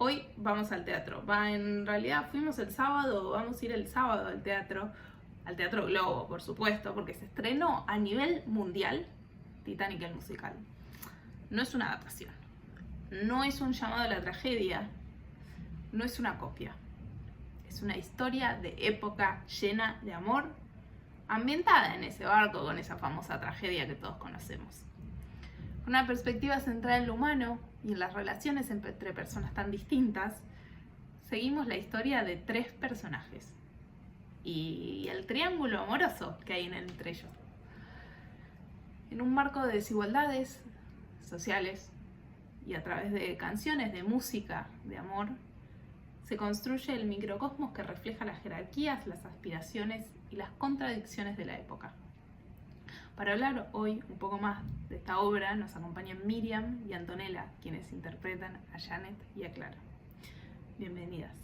hoy vamos al teatro. En realidad fuimos el sábado, vamos a ir el sábado al Teatro Globo, por supuesto, porque se estrenó a nivel mundial Titanic el musical. No es una adaptación, no es un llamado a la tragedia, no es una copia. Es una historia de época llena de amor, ambientada en ese barco con esa famosa tragedia que todos conocemos. Con una perspectiva centrada en lo humano y en las relaciones entre personas tan distintas, seguimos la historia de 3 personajes y el triángulo amoroso que hay entre ellos. En un marco de desigualdades sociales y a través de canciones, de música, de amor, se construye el microcosmos que refleja las jerarquías, las aspiraciones y las contradicciones de la época. Para hablar hoy un poco más de esta obra nos acompañan Miriam y Antonella, quienes interpretan a Janet y a Clara. Bienvenidas.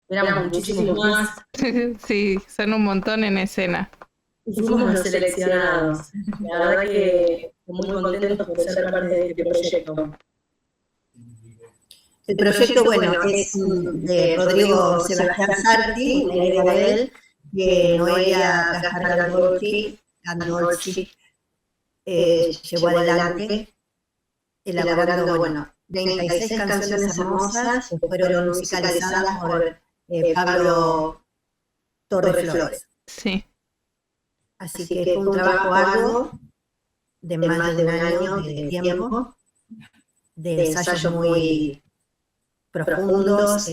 Éramos muchísimos más. Sí, son un montón en escena. Y fuimos los seleccionados. La verdad que muy contentos por ser parte de este proyecto. El proyecto, bueno, es de Rodrigo Sebastián Sarti, una idea de él, que Noelia Gandolfi llevó adelante, elaborando, bueno, 36 canciones hermosas que fueron musicalizadas por Pablo Torres Flores. Sí. Así que fue un trabajo arduo de más de un año de tiempo, de ensayos muy profundos,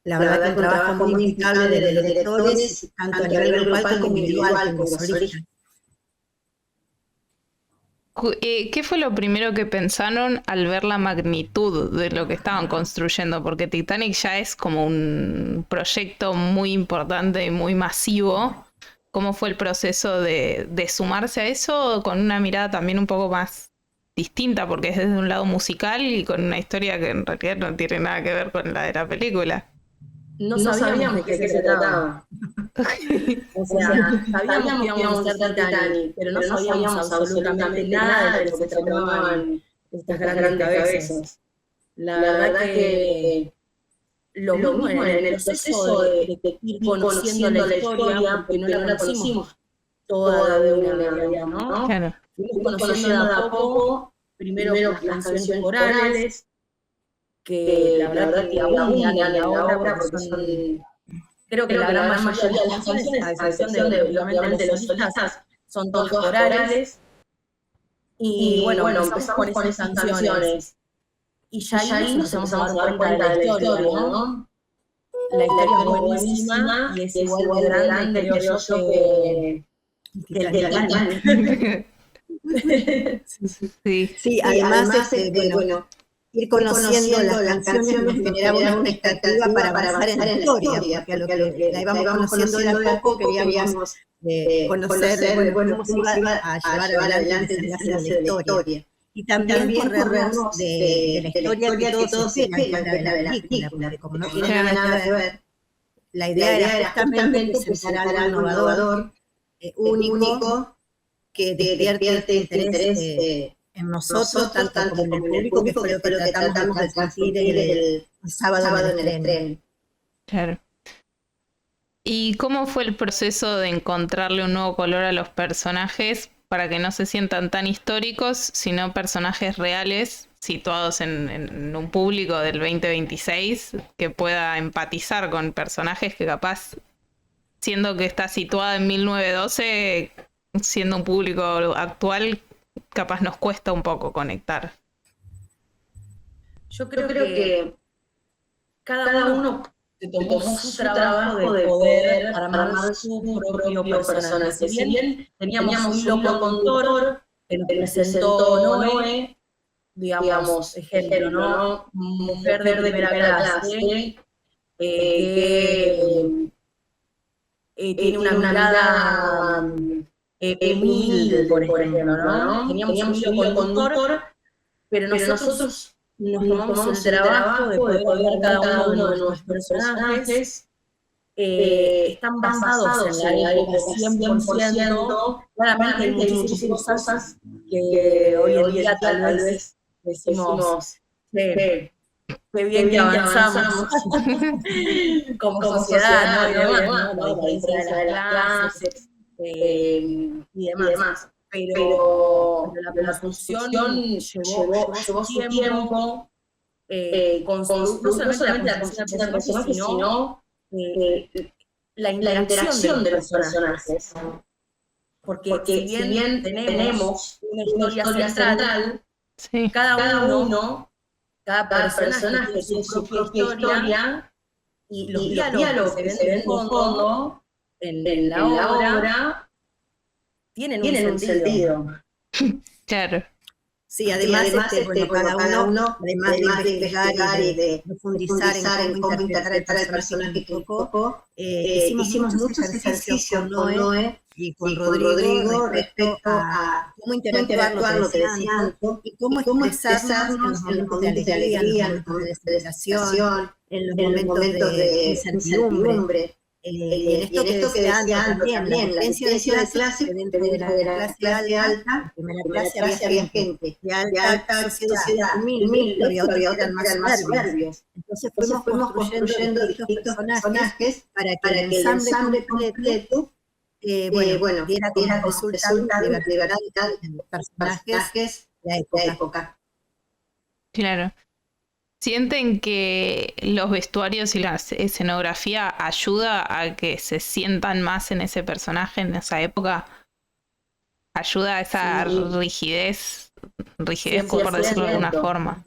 la verdad que un trabajo muy impecable de los directores, tanto a nivel grupal como individual, como solistas. ¿Qué fue lo primero que pensaron al ver la magnitud de lo que estaban construyendo? Porque Titanic ya es como un proyecto muy importante y muy masivo. ¿Cómo fue el proceso de sumarse a eso con una mirada también un poco más distinta? Porque es desde un lado musical y con una historia que en realidad no tiene nada que ver con la de la película. No sabíamos de qué se trataba. O sea, sabíamos que íbamos a hacer Titanic, pero no sabíamos absolutamente nada de lo que trataban estas grandes cabezas. La verdad que lo mismo en el proceso de ir conociendo la historia, porque no la conocimos toda de una manera, ¿no? Claro. Fuimos conociendo de a poco, primero las canciones corales, que la verdad que abundan en la obra porque son... Creo que la gran mayoría de las canciones, a excepción de obviamente los solistas, son todas corales. Y bueno, empezamos con esas canciones. Y ya ahí nos empezamos a dar cuenta de la historia, ¿no? La historia es buenísima y es igual de grande, creo yo, que el Titanic. Sí, además, bueno, ir conociendo las canciones generaba una expectativa para avanzar en la historia, porque a lo que la íbamos conociendo de a poco queríamos conocer, cómo se iba a llevar adelante el desenlace de la historia. Y también corrernos de la historia que todos esperan, la de la película, porque como no tiene nada que ver, la idea era justamente presentar algo innovador, único, que despierte este interés en nosotros, tanto como en el público, que fue lo que tratamos de transmitir el sábado en el estreno. Claro. ¿Y cómo fue el proceso de encontrarle un nuevo color a los personajes para que no se sientan tan históricos, sino personajes reales situados en un público del 2026 que pueda empatizar con personajes que capaz, siendo que está situada en 1912, siendo un público actual, capaz nos cuesta un poco conectar? Yo creo que cada uno se tomó su trabajo de poder armar su propio personaje. Si bien teníamos un hilo conductor que nos presentó Noé, digamos, ejemplo, ¿no? Mujer de primera clase, que tiene una mirada humilde, por ejemplo, ¿no? Teníamos un hilo conductor, pero nosotros nos tomamos el trabajo de poder ver cada uno de nuestros personajes. Están basados en la época 100%. Claramente hay muchísimas cosas que hoy en día tal vez decimos qué bien que avanzamos como sociedad, ¿no? Y demás, ¿no? La diferencia de las clases y demás. Pero la función llevó su tiempo, no solamente la construcción del personaje, sino la interacción de los personajes. Porque si bien tenemos una historia central, Sí. cada personaje tiene su propia historia, y los diálogos que se ven de fondo en la obra tienen un sentido. Claro. Sí, además cada uno, además de investigar y de profundizar en cómo interpretar el personaje que tocó, hicimos muchos ejercicios con Noé y con Rodrigo respecto a cómo interactuar, lo que decía antes, y cómo expresarnos en los momentos de alegría, en los momentos de desesperación, en los momentos de incertidumbre. Y en esto que decía también, la diferencia de clase, que dentro de la clase alta, en primera clase había gente de alta sociedad, humilde, pero había otros que eran más soberbios. Entonces fuimos construyendo distintos personajes para que el ensamble completo diera como resultado de verdad personajes de la época. Claro. ¿Sienten que los vestuarios y la escenografía ayuda a que se sientan más en ese personaje, en esa época? ¿Ayuda a esa rigidez, por decirlo de alguna forma?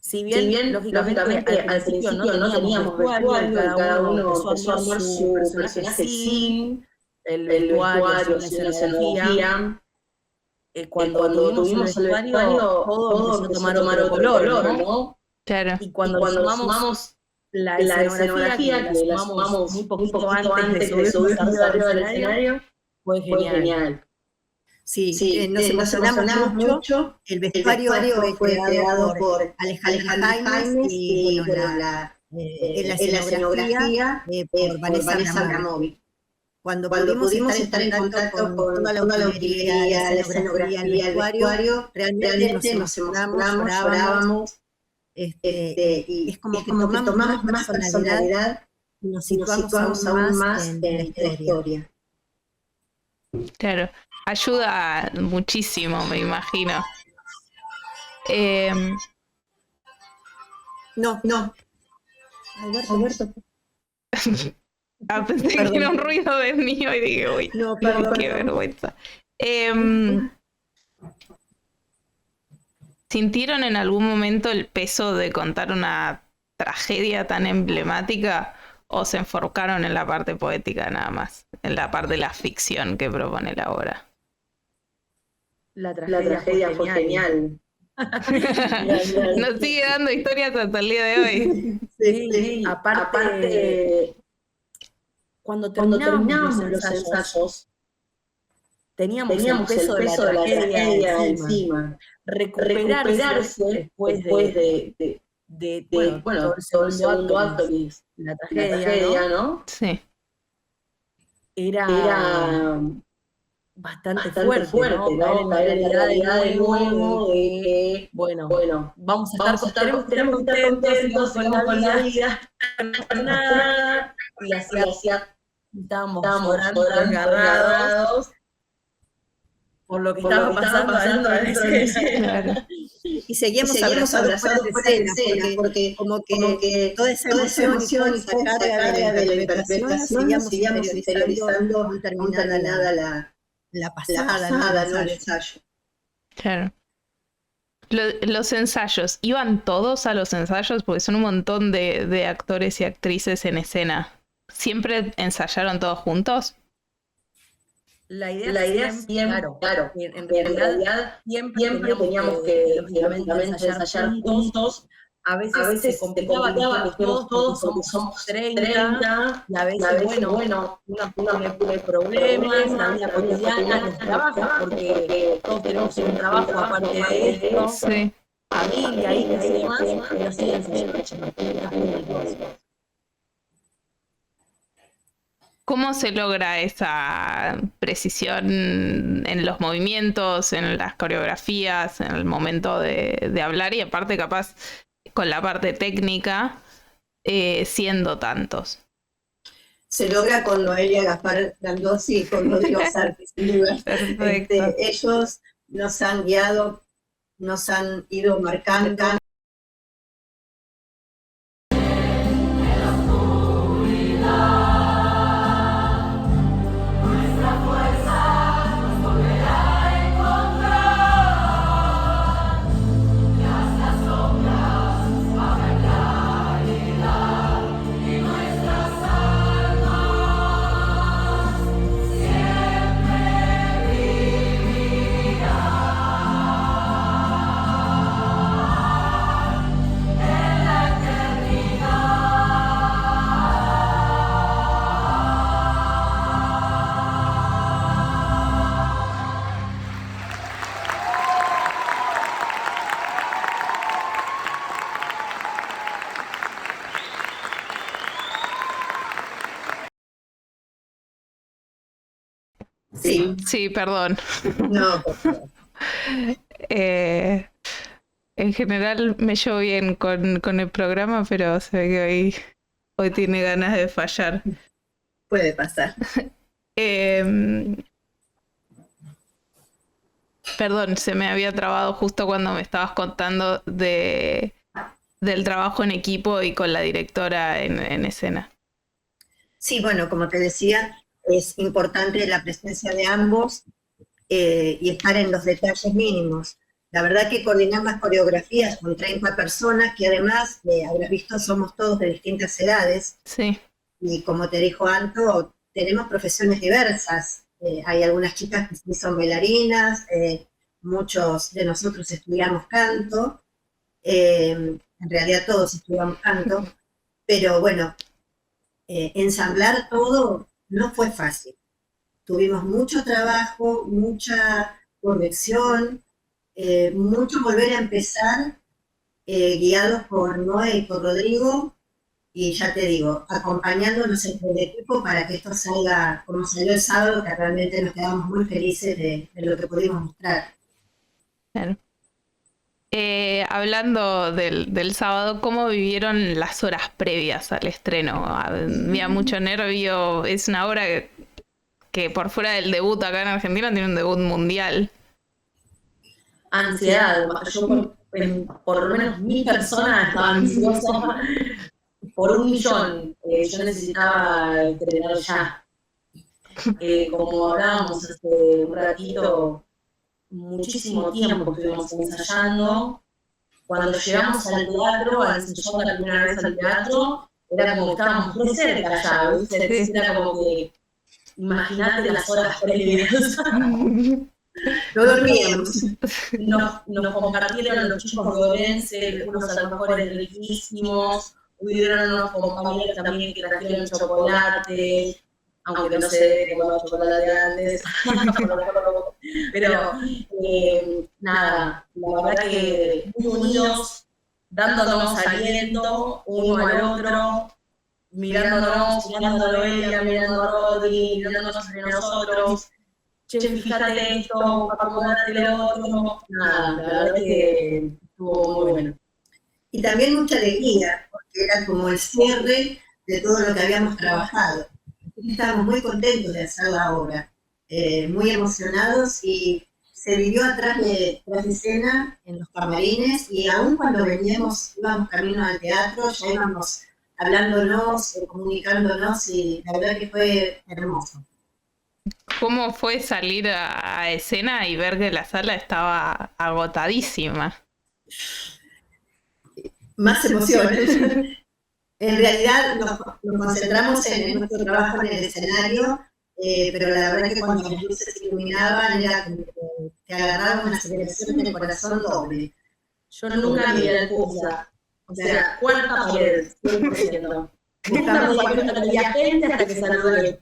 Si bien lógicamente al principio no teníamos vestuario, cada uno empezó a armar su personaje sin el vestuario, sin la escenografía. Cuando tuvimos el vestuario, todo empezó a tomar otro color, ¿no? Claro. Y cuando sumamos la escenografía, que la sumamos muy poquito antes de subirnos arriba del escenario, fue genial. Sí, nos emocionamos mucho. El vestuario fue creado por Alejandra Jaimes y la escenografía por Vanessa Abramovic. Cuando pudimos estar en contacto con toda la utilería, la escenografía, el vestuario, realmente nos emocionamos, llorábamos. Y es como que tomamos más personalidad y nos situamos aún más en la historia. Claro, ayuda muchísimo, me imagino. No. Alberto. Pensé que era un ruido de mío y dije, uy, qué vergüenza. ¿Sintieron en algún momento el peso de contar una tragedia tan emblemática o se enfocaron en la parte poética nada más, en la parte de la ficción que propone la obra? La tragedia fue genial. Nos sigue dando historias hasta el día de hoy. Sí. Aparte, cuando terminábamos los ensayos, teníamos el peso de la tragedia encima. Recuperarse después de todo el segundo acto, que es la tragedia, ¿no? Sí. Era bastante fuerte, ¿no? Caer en la realidad de nuevo, de que, bueno, vamos a estar contentos, sigamos con la vida, no pasa nada, y así estábamos llorando, desgarrados, por lo que estaba pasando adentro de ese. Y seguíamos abrazados fuera de escena, porque como que toda esa emoción y esa carga de la interpretación la seguíamos interiorizando aún terminada la pasada, ¿no? El ensayo. Claro. Los ensayos, ¿iban todos a los ensayos? Porque son un montón de actores y actrices en escena. ¿Siempre ensayaron todos juntos? La idea siempre, claro, en realidad siempre teníamos que lógicamente ensayar juntos. A veces se complicaba que todos somos 30, y a veces, bueno, uno tiene problemas, la vida cotidiana, los trabajos, porque todos tenemos un trabajo aparte de esto, Sí. familia, hijas y demás, pero sí ensayamos. ¿Cómo se logra esa precisión en los movimientos, en las coreografías, en el momento de hablar y aparte capaz con la parte técnica, siendo tantos? Se logra con Noelia Gaspar Gandossi y con Rodrigo Sarti, sin duda. Ellos nos han guiado, nos han ido marcando. Sí, perdón. No, por favor. En general me llevo bien con el programa, pero se ve que hoy tiene ganas de fallar. Puede pasar. Perdón, se me había trabado justo cuando me estabas contando del trabajo en equipo y con la directora en escena. Sí, bueno, como te decía, es importante la presencia de ambos y estar en los detalles mínimos. La verdad que coordinar las coreografías con 30 personas, que además, habrás visto, somos todos de distintas edades. Sí. Y como te dijo Anto, tenemos profesiones diversas. Hay algunas chicas que sí son bailarinas, muchos de nosotros estudiamos canto, en realidad todos estudiamos canto, pero bueno, ensamblar todo no fue fácil. Tuvimos mucho trabajo, mucha corrección, mucho volver a empezar, guiados por Noé y por Rodrigo, y ya te digo, acompañándonos entre el equipo para que esto salga como salió el sábado, que realmente nos quedamos muy felices de lo que pudimos mostrar. Claro. Hablando del sábado, ¿cómo vivieron las horas previas al estreno? Había mucho nervio, es una obra que por fuera del debut acá en Argentina tiene un debut mundial. Ansiedad, yo por lo menos 1000 personas estaban ansiosas, por 1.000.000, yo necesitaba estrenar ya. Como hablábamos hace un ratito, muchísimo tiempo estuvimos ensayando. Cuando llegamos al teatro, al ensayar la primera vez al teatro, era como que estábamos muy cerca ya, ¿viste? Era como que, imagínate las horas previas. No dormíamos. Nos compartieron los chicos de Orense, unos alfajores riquísimos, hubieron unos compañeros también que trajeron chocolate, aunque no sé cómo los chocolates antes. Pero nada, la verdad que muy unidos, dándonos aliento uno al otro, mirándonos, mirándolo ella, mirando a Rodri, mirándonos entre nosotros. che, fíjate esto, acomodate lo otro. Nada, la verdad es que estuvo muy bueno. Y también mucha alegría, porque era como el cierre de todo lo que habíamos trabajado. Estábamos muy contentos de hacer la obra, muy emocionados, y se vivió atrás de escena, en los camarines, y aún cuando íbamos camino al teatro, ya íbamos hablándonos, comunicándonos, y la verdad que fue hermoso. ¿Cómo fue salir a escena y ver que la sala estaba agotadísima? Más emociones. En realidad nos concentramos en nuestro trabajo en el escenario, pero la verdad que cuando las luces se iluminaban era como que te agarraba una aceleración en el corazón doble. Yo nunca miré el Pusa. O sea, cuarta pared, 100%. Buscamos la cuenta que había gente hasta que saludé.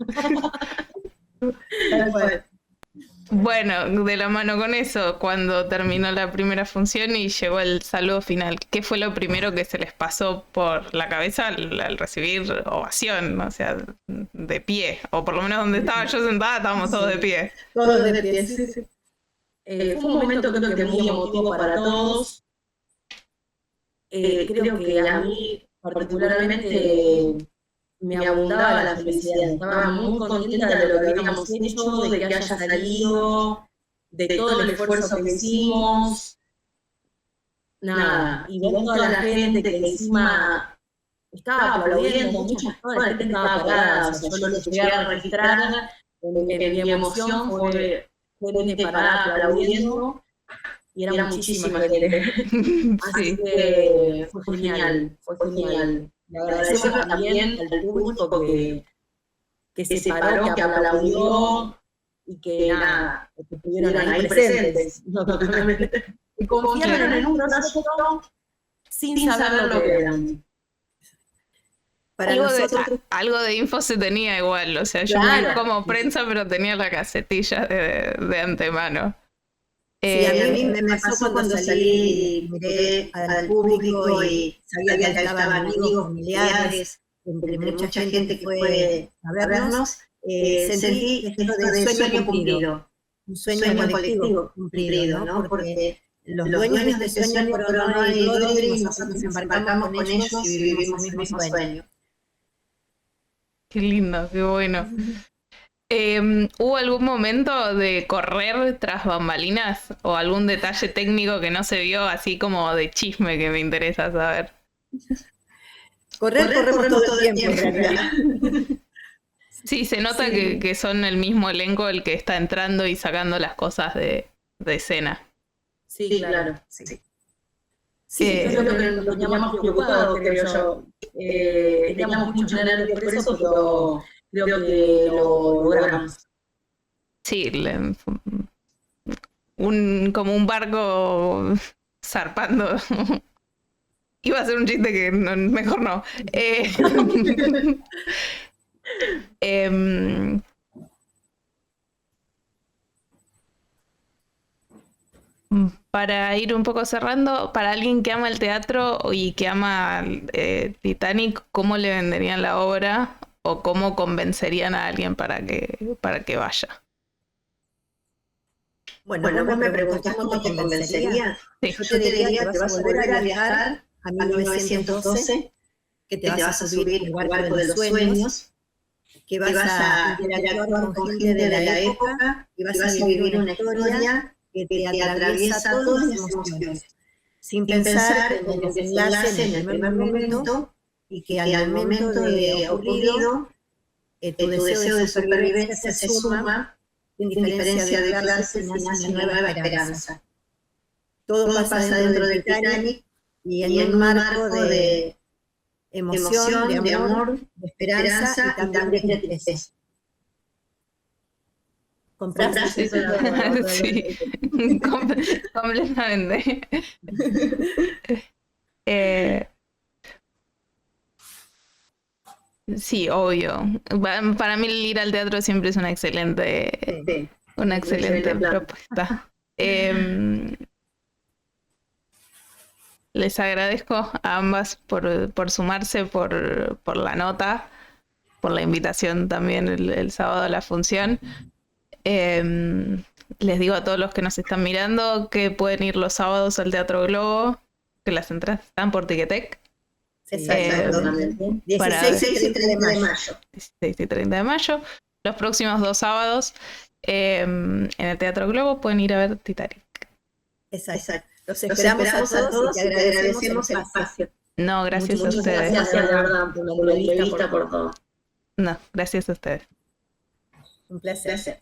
Bueno, de la mano con eso, cuando terminó la primera función y llegó el saludo final, ¿qué fue lo primero que se les pasó por la cabeza al recibir ovación? O sea, de pie, o por lo menos donde estaba yo sentada estábamos todos de pie. Todos de pie, sí. Fue un momento creo que muy emotivo para todos. Creo que a mí particularmente me abundaba la felicidad. Estaba muy contenta de lo que habíamos hecho, de que haya salido, de todo el esfuerzo que hicimos. Nada, y ver toda la gente que encima estaba aplaudiendo, toda la gente estaba parada, o sea, yo lo llegué a registrar, mi emoción fue gente parada aplaudiendo, y era muchísima gente. Así que fue genial. Le agradecemos también al público que se paró, que aplaudió y que nada, que estuvieron ahí presentes. Y confiaron en un proyecto sin saber lo que eran. Para nosotros, algo de info se tenía igual, o sea, yo Claro. como prensa, pero tenía la casetilla de antemano. sí, a mí me pasó cuando salí, miré al público y sabía que estaban amigos, familiares, entre mucha gente que fue a vernos, sentí esto de sueño cumplido, un sueño colectivo cumplido, ¿no? Porque los dueños de ese sueño fueron Nora y Rodri, y nosotros nos embarcamos con ellos y vivimos el mismo sueño. Qué lindo, qué bueno. ¿Hubo algún momento de correr tras bambalinas o algún detalle técnico que no se vio, así como de chisme que me interesa saber? Corremos todo el tiempo, en realidad. Sí, se nota que son el mismo elenco el que está entrando y sacando las cosas de escena. Sí, claro. Sí, es lo que nos teníamos preocupados, creo yo. Teníamos mucho nervios por eso, pero creo que lo logramos. Sí, como un barco zarpando. Iba a ser un chiste que mejor no. Para ir un poco cerrando, para alguien que ama el teatro y que ama Titanic, ¿cómo le venderían la obra o cómo convencerían a alguien para que vaya? Bueno, vos me preguntás cómo te convencería. Sí. Yo te diría que vas a volver a viajar a 1912, que te vas a subir al barco de los sueños, que vas a interactuar con gente de la época y vas a vivir una historia que te atraviesa todas las emociones, sin pensar en el desenlace en el primer momento, y que al momento de ocurrido tu deseo de supervivencia se suma, sin diferencia de clase, nace una nueva esperanza. Todo pasa dentro del Titanic y en un marco de emoción, de amor, de esperanza y también de tristeza. ¿Compraste? Sí, completamente. Sí, obvio. Para mí el ir al teatro siempre es una excelente propuesta. Les agradezco a ambas por sumarse, por la nota, por la invitación también el sábado a la función. Les digo a todos los que nos están mirando que pueden ir los sábados al Teatro Globo, que las entradas están por Ticketek. Exactamente. 16 y 30 de mayo. 16 y 30 de mayo. Los próximos 2 sábados en el Teatro Globo pueden ir a ver Titanic. Exacto. Los esperamos a todos y te agradecemos el espacio. No, gracias a Muchas ustedes. gracias, de verdad, por la entrevista, por todo. No, gracias a ustedes. Un placer.